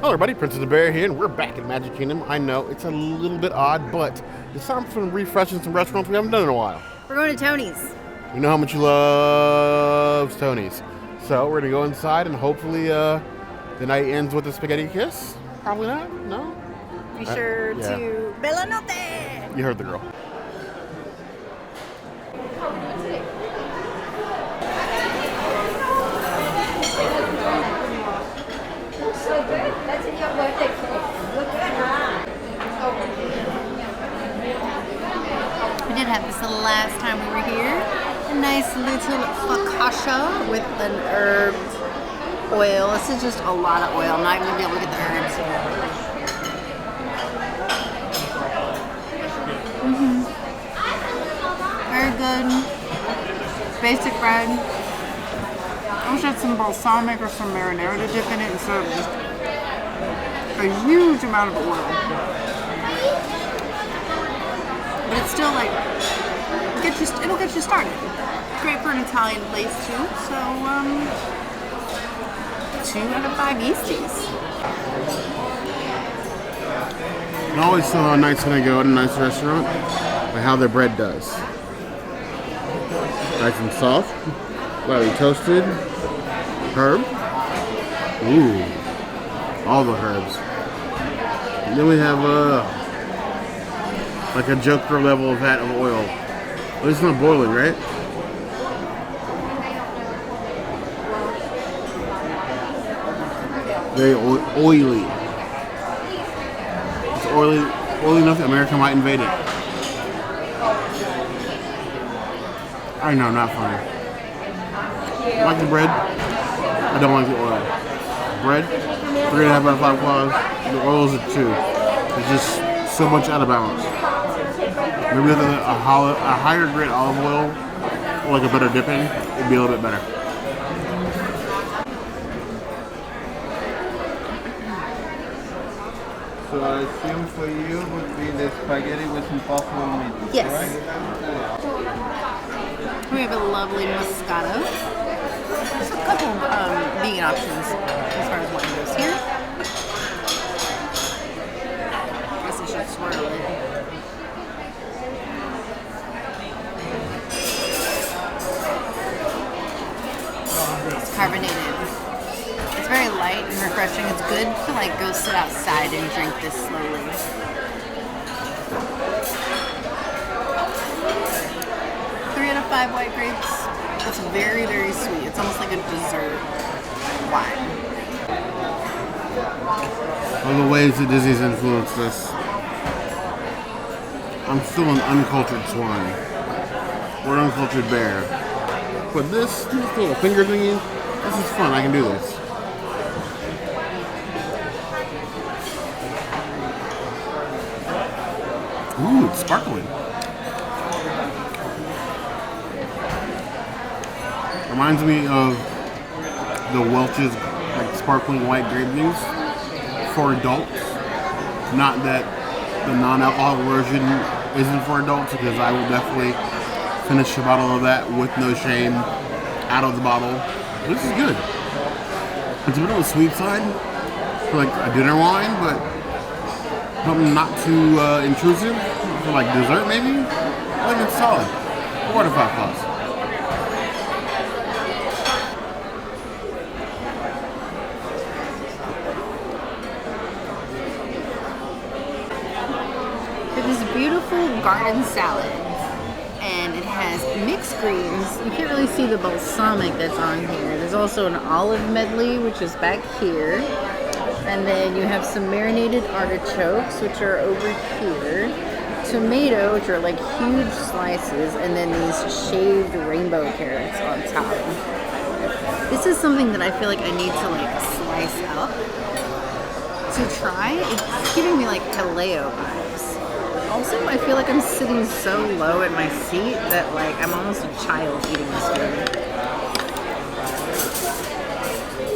Hello everybody, Princess the Bear here, and we're back in Magic Kingdom. I know, it's a little bit odd, but it's time for refreshing some restaurants we haven't done in a while. We're going to Tony's. You know how much you love Tony's. So we're going to go inside and hopefully the night ends with a spaghetti kiss. Probably not, no? Be sure to Bella Notte! You heard the girl. So good. That's in your birthday cake. Look at that. We did have this the last time we were here. A nice little focaccia with an herbed oil. This is just a lot of oil. I'm not even going to be able to get the herbs. Very good. Basic bread. I wish I had some balsamic or some marinara to dip in it instead of just a huge amount of oil. But it's still like, it'll get you started. Great for an Italian place too, so 2 out of 5 Easties. I always feel how nice when I go to a nice restaurant, by how their bread does. Nice and soft, lightly toasted, herb. Ooh, all the herbs. And then we have like a Joker level of vat of oil. But it's not boiling, right? Very oily. It's oily enough that America might invade it. I know, not funny. I like the bread. I don't like the oil. Bread, 3.5 out of 5 claws. The oil is a 2. It's just so much out of balance. Maybe with a higher grade olive oil, or like a better dipping, it'd be a little bit better. So I assume for you would be the spaghetti with some buffalo meat. Yes. Right? We have a lovely Moscato. There's a couple vegan options as far as wine goes here. I guess I should swirl it. It's carbonated. It's very light and refreshing. It's good to like go sit outside and drink this slowly. 3 out of 5 white grapes. It's very, very sweet. It's almost like a dessert wine. All the ways that Disney's influenced this. I'm still an uncultured swine. Or an uncultured bear. But this little finger thingy, this is fun. I can do this. Ooh, it's sparkling. Reminds me of the Welch's like sparkling white grape juice for adults. Not that the non-alcoholic version isn't for adults, because I will definitely finish a bottle of that with no shame out of the bottle. This is good. It's a bit on the sweet side for like a dinner wine, but something not too intrusive for like dessert maybe. I think it's solid. 4 out of 5 plus. This beautiful garden salad, and it has mixed greens. You can't really see the balsamic that's on here. There's also an olive medley, which is back here, and then you have some marinated artichokes, which are over here, tomato, which are like huge slices, and then these shaved rainbow carrots on top. This is something that I feel like I need to like slice up to try. It's giving me like paleo vibes. Also, I feel like I'm sitting so low at my seat that like I'm almost a child eating this food.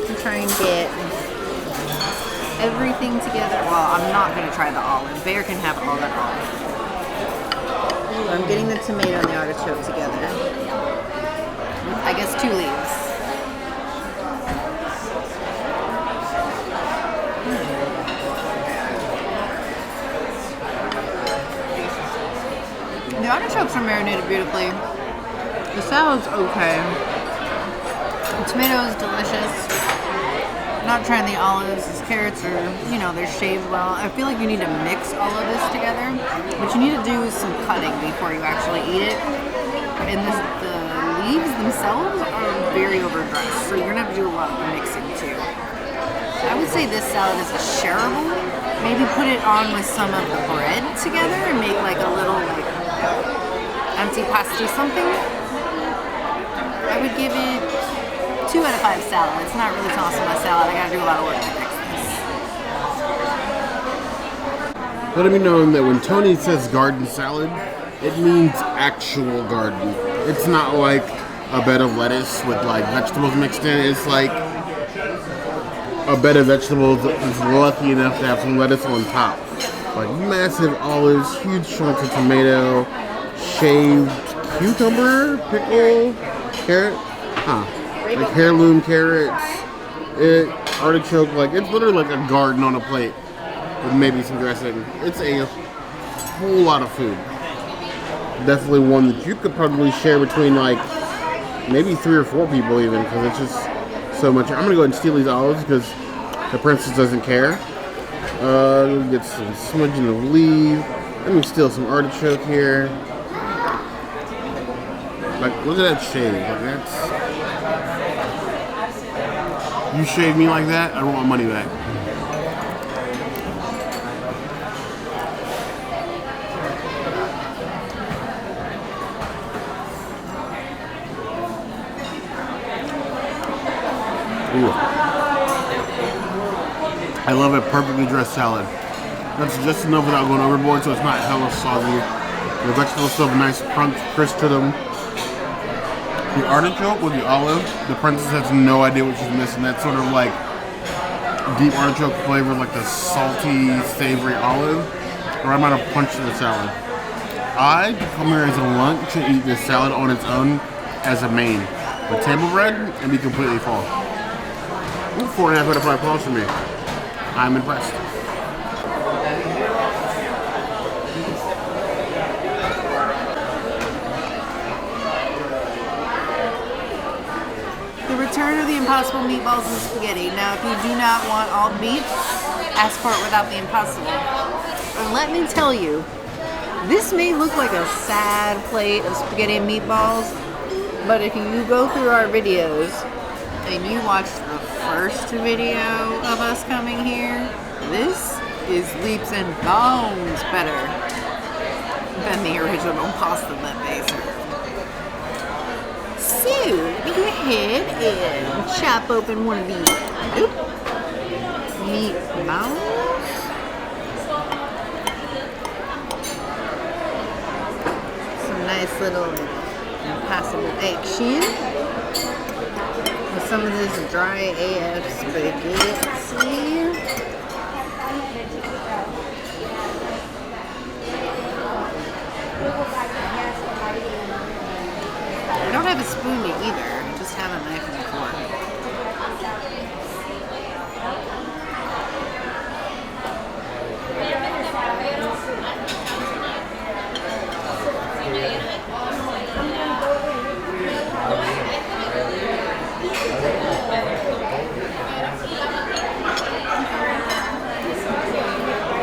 I'm trying to get everything together. Well, I'm not going to try the olive. Bear can have all that olive. So I'm getting the tomato and the artichoke together. I guess 2 leaves. artichokes are marinated beautifully. The salad's okay. The tomatoes delicious. I'm not trying the olives. These carrots are, you know, they're shaved well. I feel like you need to mix all of this together, but you need to do some cutting before you actually eat it. And the leaves themselves are very overdressed, so you're gonna have to do a lot of mixing too. I would say this salad is shareable. Maybe put it on with some of the bread together and make like a little like antipasti something. I would give it 2 out of 5 salad. It's not really tossing my salad. I gotta do a lot of work to fix this. Let me know that when Tony says garden salad, it means actual garden. It's not like a bed of lettuce with like vegetables mixed in. It's like a bed of vegetables that's lucky enough to have some lettuce on top. Like massive olives, huge chunks of tomato, shaved cucumber, pickle, carrot, like heirloom carrots, artichoke. Like it's literally like a garden on a plate with maybe some dressing. It's a whole lot of food. Definitely one that you could probably share between like maybe 3 or 4 people even, because it's just so much. I'm gonna go ahead and steal these olives because the princess doesn't care. Get some smudging of leaf. Let me steal some artichoke here. Like, look at that shave. Like, that's... You shave me like that, I don't want my money back. Ooh. I love a perfectly dressed salad. That's just enough without going overboard, so it's not hella soggy. The vegetables still have a nice crunch, crisp to them. The artichoke with the olive, the princess has no idea what she's missing. That sort of like deep artichoke flavor, like the salty, savory olive, or I might have punched the salad. I come here as a lunch to eat this salad on its own as a main. With table bread and be completely full. Ooh, 4.5 out of 5 calls for me. I'm impressed. The return of the impossible meatballs and spaghetti. Now, if you do not want all beef, ask for it without the impossible. And let me tell you, this may look like a sad plate of spaghetti and meatballs, but if you go through our videos and you watch the first video of us coming here, this is leaps and bounds better than the original pasta that they serve. So, let me go ahead and chop open one of these meatballs. Some nice little impossible action. With some of this dry AF spaghetti. I don't have a spoon to either. I just have a knife and a fork.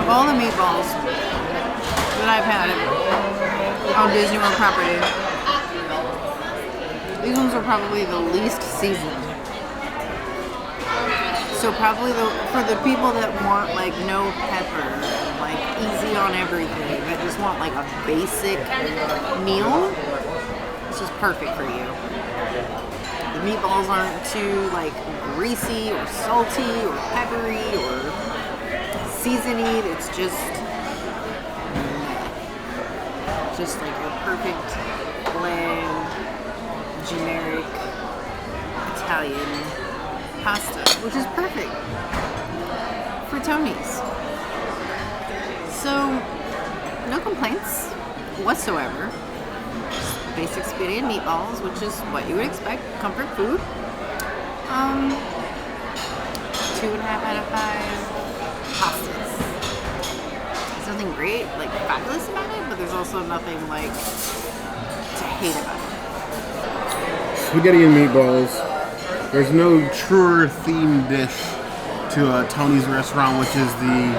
All the meatballs that I've had on Disney World property, these ones are probably the least seasoned. So probably for the people that want like no pepper, like easy on everything, that just want like a basic meal, this is perfect for you. The meatballs aren't too like greasy or salty or peppery or seasoned. It's just like a perfect bland, generic Italian pasta, which is perfect for Tony's. So, no complaints whatsoever. Just basic spaghetti and meatballs, which is what you would expect, comfort food. 2.5 out of 5 pastas. So nothing great, like fabulous about it, but there's also nothing like to hate about it. Spaghetti and meatballs. There's no truer themed dish to Tony's restaurant, which is the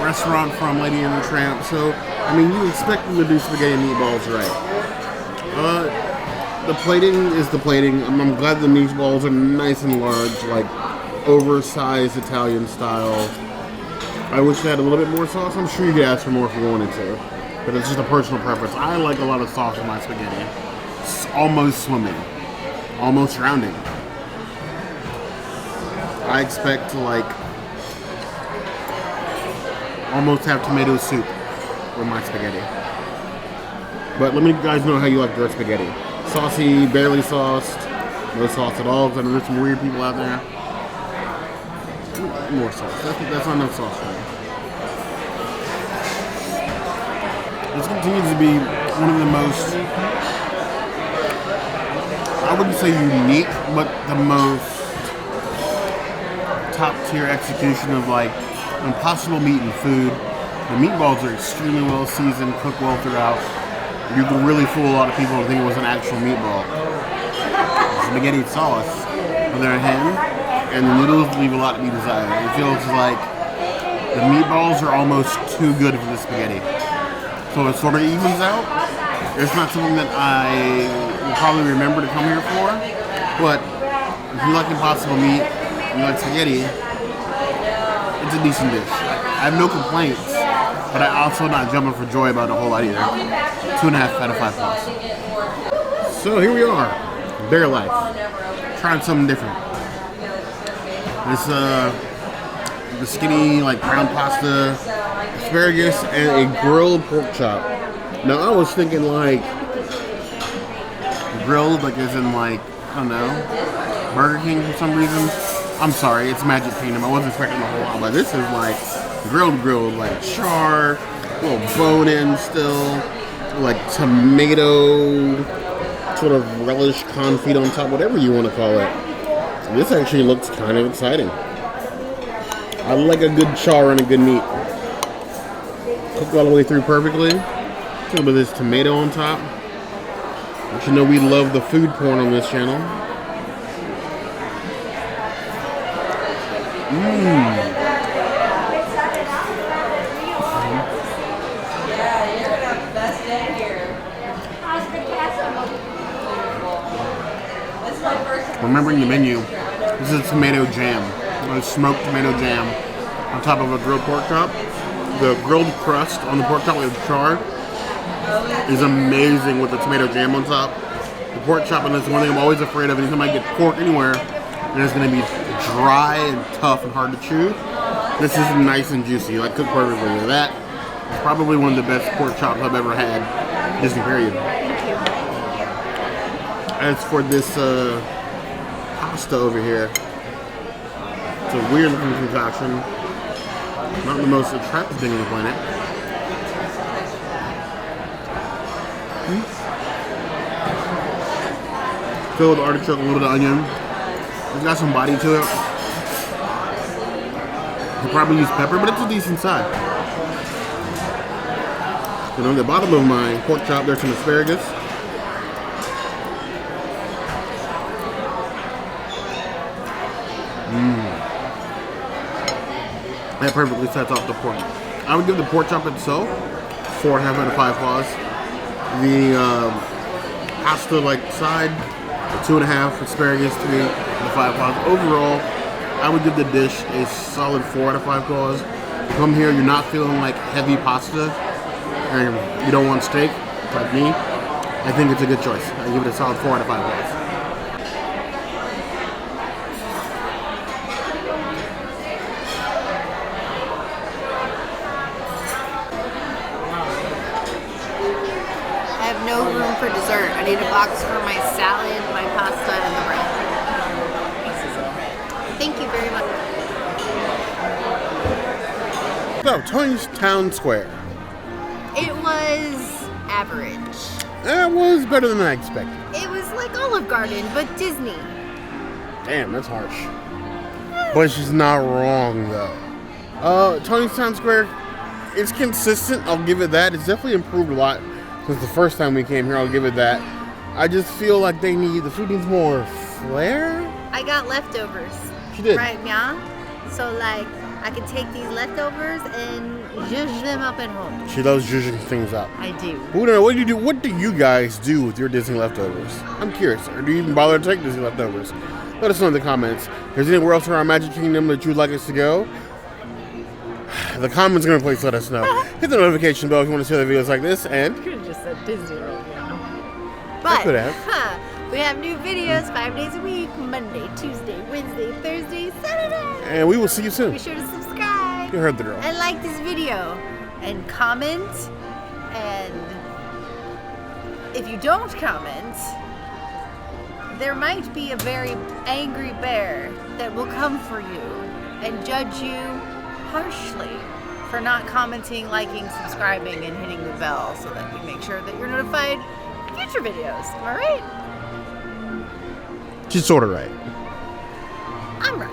restaurant from Lady and the Tramp. So, I mean, you expect them to do spaghetti and meatballs right. The plating is the plating. I'm glad the meatballs are nice and large, like oversized Italian style. I wish they had a little bit more sauce. I'm sure you could ask for more if you wanted to, but it's just a personal preference. I like a lot of sauce in my spaghetti. It's almost swimming, almost drowning. I expect to like almost have tomato soup with my spaghetti. But let me guys know how you like your spaghetti. Saucy, barely sauced, no sauce at all, because I know there's some weird people out there. More sauce. That's not enough sauce for me. This continues to be one of the most, I wouldn't say unique, but the most top tier execution of like impossible meat and food. The meatballs are extremely well seasoned, cooked well throughout. You can really fool a lot of people to think it was an actual meatball. Spaghetti sauce, on the other hand, and the noodles leave a lot to be desired. It feels like the meatballs are almost too good for the spaghetti. So it sort of evens out. It's not something that I will probably remember to come here for, but if you like impossible meat, and you like spaghetti, it's a decent dish. I have no complaints, but I'm also not jumping for joy about the whole lot either. 2.5 out of 5 plus. So here we are, Bear Life, trying something different. This the skinny like brown pasta, asparagus, and a grilled pork chop. Now I was thinking like grilled, like as in like I don't know, Burger King for some reason. I'm sorry, it's Magic Kingdom. I wasn't expecting the whole lot, but this is like grilled, like char, a little bone in still, like tomato, sort of relish confit on top, whatever you want to call it. This actually looks kind of exciting. I like a good char and a good meat. Cooked all the way through perfectly. A little bit of this tomato on top. But you know we love the food porn on this channel. Remembering the menu, this is tomato jam. Smoked tomato jam on top of a grilled pork chop. The grilled crust on the pork chop with char is amazing with the tomato jam on top. The pork chop, and that's one thing I'm always afraid of. Anytime I get pork anywhere, and it's going to be dry and tough and hard to chew. This is nice and juicy, like cooked perfectly. That is probably one of the best pork chops I've ever had, Disney period. As for this pasta over here, it's a weird looking concoction. Not the most attractive thing on the planet. Filled with artichoke, a little bit of onion. It's got some body to it. Could probably use pepper, but it's a decent size. And on the bottom of my pork chop, there's some asparagus. That perfectly sets off the pork. I would give the pork chop itself 4.5 out of 5 claws. The pasta like side, 2.5, asparagus 3 out of 5 claws. Overall, I would give the dish a solid 4 out of 5 claws. You come here, you're not feeling like heavy pasta, and you don't want steak, like me. I think it's a good choice. I give it a solid 4 out of 5 claws. No room for dessert. I need a box for my salad, my pasta, and the bread. Thank you very much. So, Tony's Town Square. It was average. That was better than I expected. It was like Olive Garden, but Disney. Damn, that's harsh. But she's not wrong, though. Tony's Town Square, It's consistent. I'll give it that. It's definitely improved a lot since the first time we came here. I'll give it that. I just feel like the food needs more flair. I got leftovers. She did. Right, yeah? So, like, I could take these leftovers and zhuzh them up at home. She loves zhuzhing things up. I do. What do you do? What do you guys do with your Disney leftovers? I'm curious. Or do you even bother to take Disney leftovers? Let us know in the comments. If there's anywhere else around Magic Kingdom that you'd like us to go, the comments are going to please let us know. Hit the notification bell if you want to see other videos like this, and You could have just said Disney World, I But could have. we have new videos 5 days a week: Monday, Tuesday, Wednesday, Thursday, Saturday. And we will see you soon. Be sure to subscribe You heard the girl. and like this video and comment. And if you don't comment, there might be a very angry bear that will come for you and judge you harshly for not commenting, liking, subscribing, and hitting the bell so that we make sure that you're notified of future videos. Am I right? She's sort of right. I'm right.